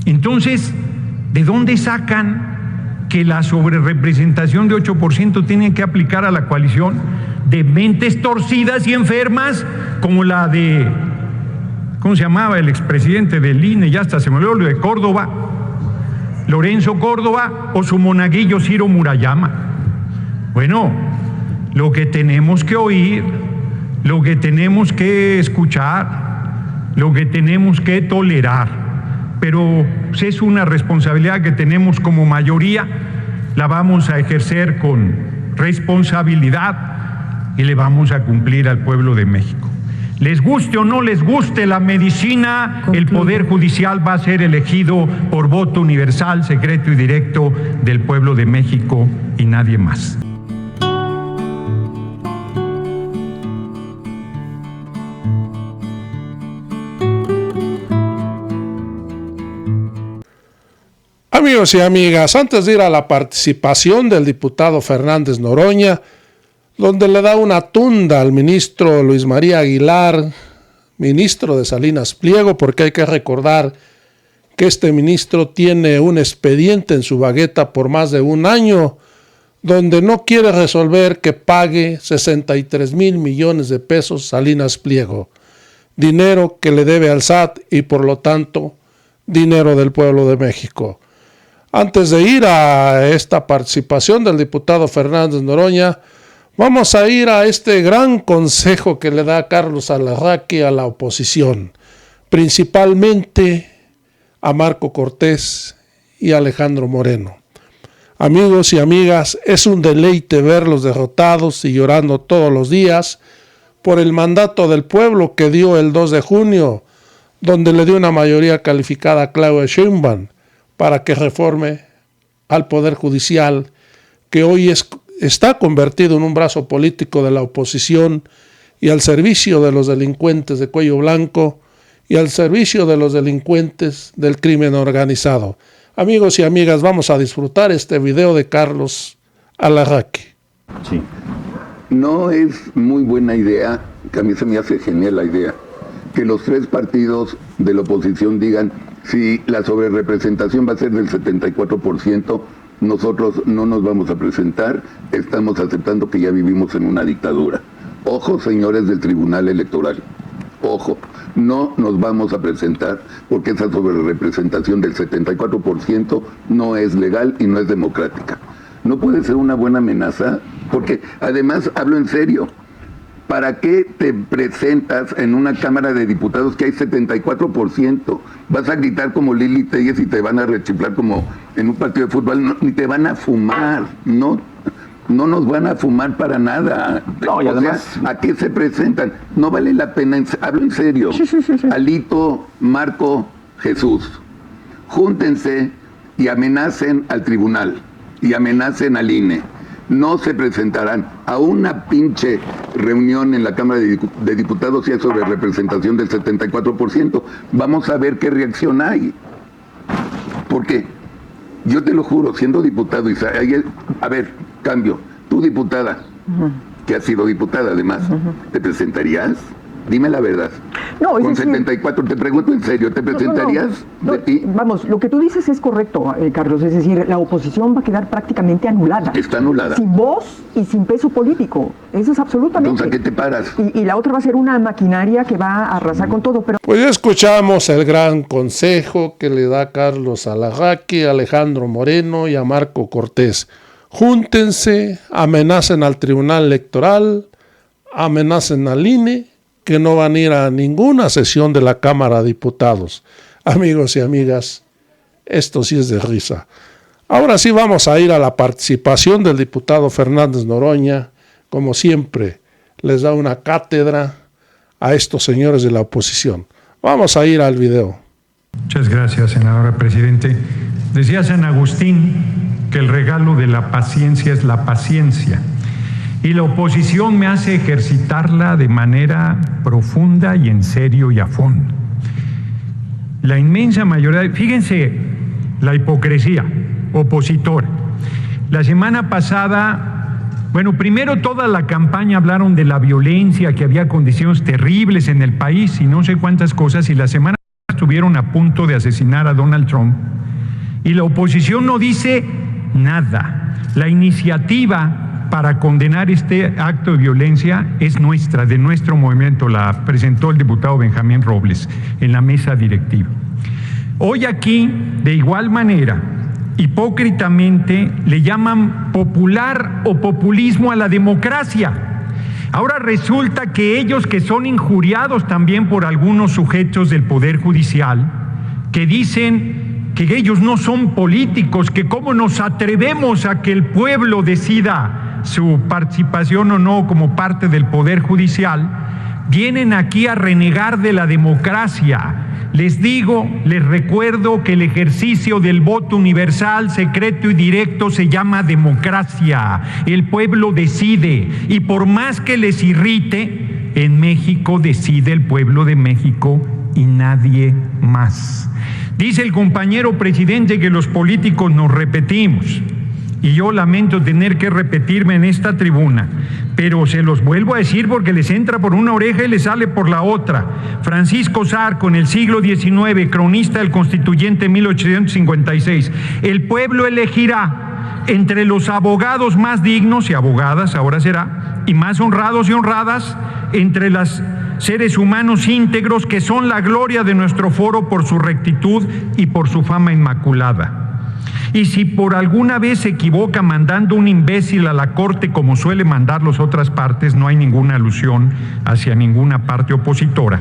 Entonces, ¿de dónde sacan que la sobrerepresentación de 8% tiene que aplicar a la coalición? De mentes torcidas y enfermas, como la de, ¿cómo se llamaba? El expresidente del INE, ya hasta se me olvidó, lo de Córdoba, Lorenzo Córdoba, o su monaguillo Ciro Murayama. Bueno, lo que tenemos que oír, lo que tenemos que escuchar, lo que tenemos que tolerar, pero si es una responsabilidad que tenemos como mayoría, la vamos a ejercer con responsabilidad y le vamos a cumplir al pueblo de México. Les guste o no les guste la medicina, el Poder Judicial va a ser elegido por voto universal, secreto y directo del pueblo de México y nadie más. Amigos y amigas, antes de ir a la participación del diputado Fernández Noroña, donde le da una tunda al ministro Luis María Aguilar, ministro de Salinas Pliego, porque hay que recordar que este ministro tiene un expediente en su bagueta por más de un año, donde no quiere resolver que pague 63,000 millones de pesos Salinas Pliego, dinero que le debe al SAT y por lo tanto dinero del pueblo de México. Antes de ir a esta participación del diputado Fernández Noroña, vamos a ir a este gran consejo que le da Carlos Alarraqui a la oposición, principalmente a Marco Cortés y a Alejandro Moreno. Amigos y amigas, es un deleite verlos derrotados y llorando todos los días por el mandato del pueblo que dio el 2 de junio, donde le dio una mayoría calificada a Claudia Sheinbaum para que reforme al Poder Judicial, que hoy está convertido en un brazo político de la oposición y al servicio de los delincuentes de cuello blanco y al servicio de los delincuentes del crimen organizado. Amigos y amigas, vamos a disfrutar este video de Carlos Alarraqui. Sí. No es muy buena idea, que a mí se me hace genial la idea, que los tres partidos de la oposición digan si la sobrerepresentación va a ser del 74%, nosotros no nos vamos a presentar, estamos aceptando que ya vivimos en una dictadura. Ojo, señores del Tribunal Electoral, ojo, no nos vamos a presentar porque esa sobrerepresentación del 74% no es legal y no es democrática. No puede ser una buena amenaza, porque además hablo en serio. ¿Para qué te presentas en una Cámara de Diputados que hay 74%? Vas a gritar como Lili Telles y te van a rechiflar como en un partido de fútbol, no, ni te van a fumar, no nos van a fumar para nada. No, y además, ¿a qué se presentan? No vale la pena, hablo en serio. Sí. Alito, Marco, Jesús, júntense y amenacen al tribunal y amenacen al INE. No se presentarán a una pinche reunión en la Cámara de Diputados si hay sobre representación del 74%. Vamos a ver qué reacción hay. Porque yo te lo juro, siendo diputado, a ver, cambio, tú diputada, que has sido diputada además, ¿te presentarías? Dime la verdad. No, con 74, te pregunto en serio, ¿te presentarías de ti? Vamos, lo que tú dices es correcto, Carlos, es decir, la oposición va a quedar prácticamente anulada. Está anulada. Sin voz y sin peso político. Eso es absolutamente. Entonces, ¿a qué te paras? Y la otra va a ser una maquinaria que va a arrasar con todo. Pero pues ya escuchamos el gran consejo que le da Carlos Alarraqui, a Alejandro Moreno y a Marco Cortés. Júntense, amenacen al Tribunal Electoral, amenacen al INE, que no van a ir a ninguna sesión de la Cámara de Diputados. Amigos y amigas, esto sí es de risa. Ahora sí vamos a ir a la participación del diputado Fernández Noroña. Como siempre, les da una cátedra a estos señores de la oposición. Vamos a ir al video. Muchas gracias, senadora presidente. Decía San Agustín que el regalo de la paciencia es la paciencia. Y la oposición me hace ejercitarla de manera profunda y en serio y a fondo. La inmensa mayoría, fíjense la hipocresía opositora. La semana pasada, primero toda la campaña hablaron de la violencia, que había condiciones terribles en el país y no sé cuántas cosas, y la semana estuvieron a punto de asesinar a Donald Trump. Y la oposición no dice nada. La iniciativa para condenar este acto de violencia es nuestra, de nuestro movimiento. La presentó el diputado Benjamín Robles en la mesa directiva. Hoy aquí, de igual manera, hipócritamente, le llaman popular o populismo a la democracia. Ahora resulta que ellos, que son injuriados también por algunos sujetos del Poder Judicial, que dicen que ellos no son políticos, que cómo nos atrevemos a que el pueblo decida su participación o no como parte del Poder Judicial, vienen aquí a renegar de la democracia. Les digo, les recuerdo que el ejercicio del voto universal, secreto y directo se llama democracia. El pueblo decide, y por más que les irrite, en México decide el pueblo de México y nadie más. Dice el compañero presidente que los políticos nos repetimos, y yo lamento tener que repetirme en esta tribuna, pero se los vuelvo a decir porque les entra por una oreja y les sale por la otra. Francisco Zarco, en el siglo XIX, cronista del Constituyente 1856, el pueblo elegirá entre los abogados más dignos, y abogadas ahora será, y más honrados y honradas, entre los seres humanos íntegros que son la gloria de nuestro foro por su rectitud y por su fama inmaculada. Y si por alguna vez se equivoca mandando un imbécil a la corte como suele mandar las otras partes, no hay ninguna alusión hacia ninguna parte opositora.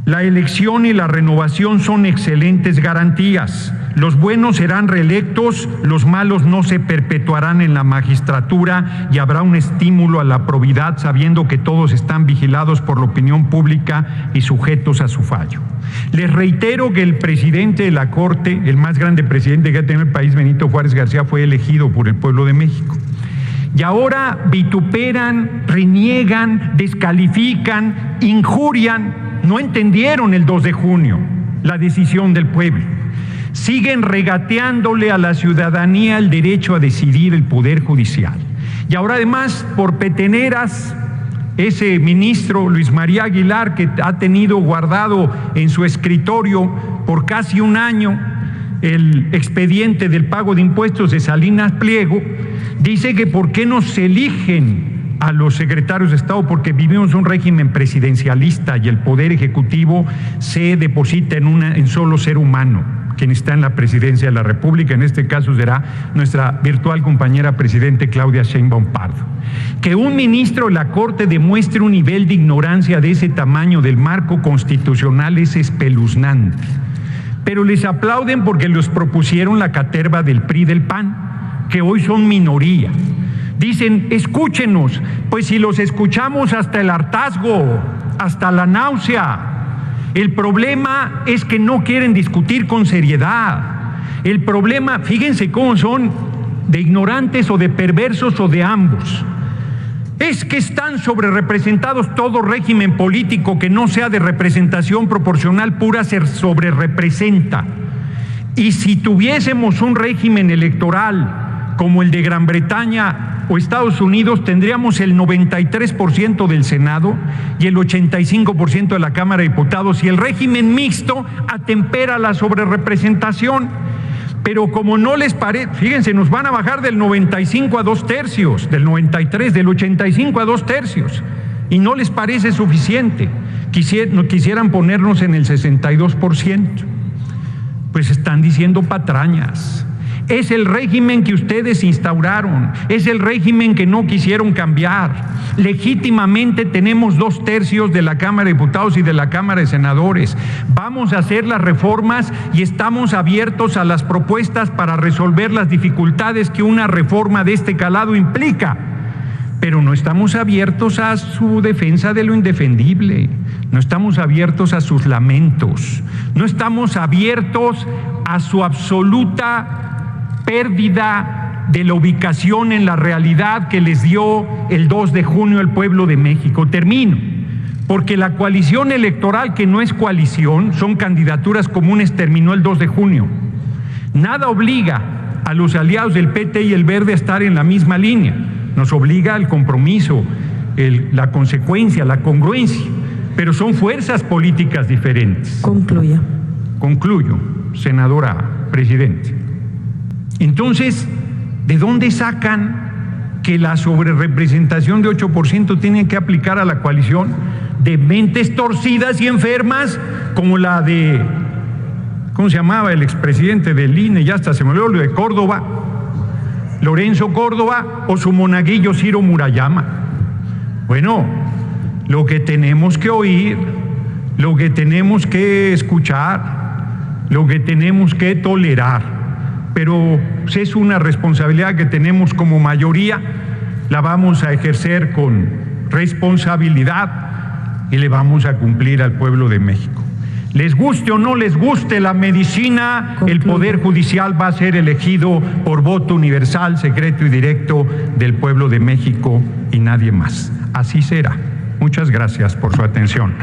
La elección y la renovación son excelentes garantías. Los buenos serán reelectos, los malos no se perpetuarán en la magistratura y habrá un estímulo a la probidad sabiendo que todos están vigilados por la opinión pública y sujetos a su fallo. Les reitero que el presidente de la Corte, el más grande presidente que ha tenido el país, Benito Juárez García, fue elegido por el pueblo de México. Y ahora vituperan, reniegan, descalifican, injurian. No entendieron el 2 de junio la decisión del pueblo. Siguen regateándole a la ciudadanía el derecho a decidir el Poder Judicial. Y ahora además, por peteneras, ese ministro Luis María Aguilar, que ha tenido guardado en su escritorio por casi un año el expediente del pago de impuestos de Salinas Pliego, dice que por qué no se eligen a los secretarios de Estado, porque vivimos un régimen presidencialista y el poder ejecutivo se deposita en solo ser humano, quien está en la presidencia de la República. En este caso será nuestra virtual compañera presidente Claudia Sheinbaum Pardo. Que un ministro de la Corte demuestre un nivel de ignorancia de ese tamaño del marco constitucional es espeluznante. Pero les aplauden porque los propusieron la caterva del PRI y del PAN, que hoy son minoría. Dicen, escúchenos, pues si los escuchamos hasta el hartazgo, hasta la náusea. El problema es que no quieren discutir con seriedad. El problema, fíjense cómo son de ignorantes o de perversos o de ambos. Es que están sobrerepresentados. Todo régimen político que no sea de representación proporcional pura se sobrerepresenta. Y si tuviésemos un régimen electoral como el de Gran Bretaña o Estados Unidos, tendríamos el 93% del Senado y el 85% de la Cámara de Diputados, y el régimen mixto atempera la sobrerepresentación. Pero como no les parece, fíjense, nos van a bajar del 95 a 2/3, del 93, del 85 a 2/3, y no les parece suficiente. Quisieran ponernos en el 62%. Pues están diciendo patrañas. Es el régimen que ustedes instauraron, es el régimen que no quisieron cambiar. Legítimamente tenemos 2/3 de la Cámara de Diputados y de la Cámara de Senadores. Vamos a hacer las reformas y estamos abiertos a las propuestas para resolver las dificultades que una reforma de este calado implica. Pero no estamos abiertos a su defensa de lo indefendible, no estamos abiertos a sus lamentos, no estamos abiertos a su absoluta pérdida de la ubicación en la realidad que les dio el 2 de junio el pueblo de México. Termino, porque la coalición electoral, que no es coalición, son candidaturas comunes, terminó el 2 de junio. Nada obliga a los aliados del PT y el Verde a estar en la misma línea. Nos obliga al compromiso, la consecuencia, la congruencia. pero son fuerzas políticas diferentes. Concluya. Concluyo, senadora presidente. Entonces, ¿de dónde sacan que la sobrerepresentación de 8% tiene que aplicar a la coalición? De mentes torcidas y enfermas como la de, ¿cómo se llamaba el expresidente del INE? Ya hasta se me olvidó, lo de Córdoba, Lorenzo Córdoba, o su monaguillo Ciro Murayama. Bueno, lo que tenemos que oír, lo que tenemos que escuchar, lo que tenemos que tolerar, pero es una responsabilidad que tenemos como mayoría, la vamos a ejercer con responsabilidad y le vamos a cumplir al pueblo de México. Les guste o no les guste la medicina, el Poder Judicial va a ser elegido por voto universal, secreto y directo del pueblo de México y nadie más. Así será. Muchas gracias por su atención.